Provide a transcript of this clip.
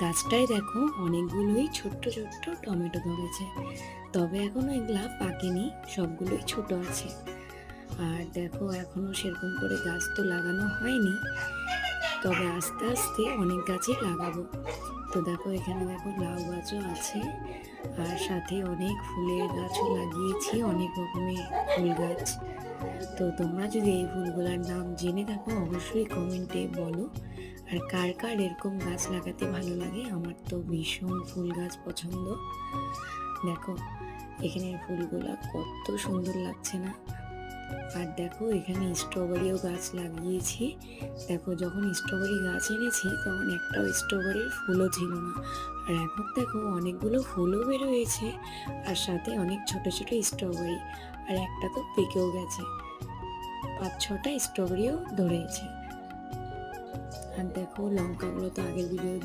গাছটায় দেখো অনেকগুলোই ছোট্ট ছোট্ট টমেটো ধরেছে, তবে এখনো এগুলা পাকেনি, সবগুলোই ছোট আছে। আর দেখো এখনো সেরকম করে গাছ তো লাগানো হয়নি, তবে আস্তে আস্তে অনেক গাছই লাগাবো। তো দেখো এখানে দেখো লাউ গাছও আছে, আর সাথে অনেক ফুলের গাছও লাগিয়েছি, অনেক রকমের ফুল গাছ। তো তোমরা যদি এই ফুলগুলোর নাম জেনে থাকো অবশ্যই কমেন্টে বলো। আর কার কার এরকম গাছ লাগাতে ভালো লাগে, আমার তো ভীষণ ফুল গাছ পছন্দ। দেখো এখানে ফুলগুলা কত সুন্দর লাগছে না। আর দেখো এখানে স্ট্রবেরিও গাছ লাগিয়েছি। দেখো যখন স্ট্রবেরি গাছ এনেছি তখন একটাও স্ট্রবেরির ফুলও ছিল না, আর এখন দেখো অনেকগুলো ফুলও বেরোয়েছে, আর সাথে অনেক ছোট ছোট স্ট্রবেরি, আর একটা তো পেকেও গেছে। 5-6টা স্ট্রবেরিও ধরেছে। আর দেখো লঙ্কাগুলো তো আগের ভিডিও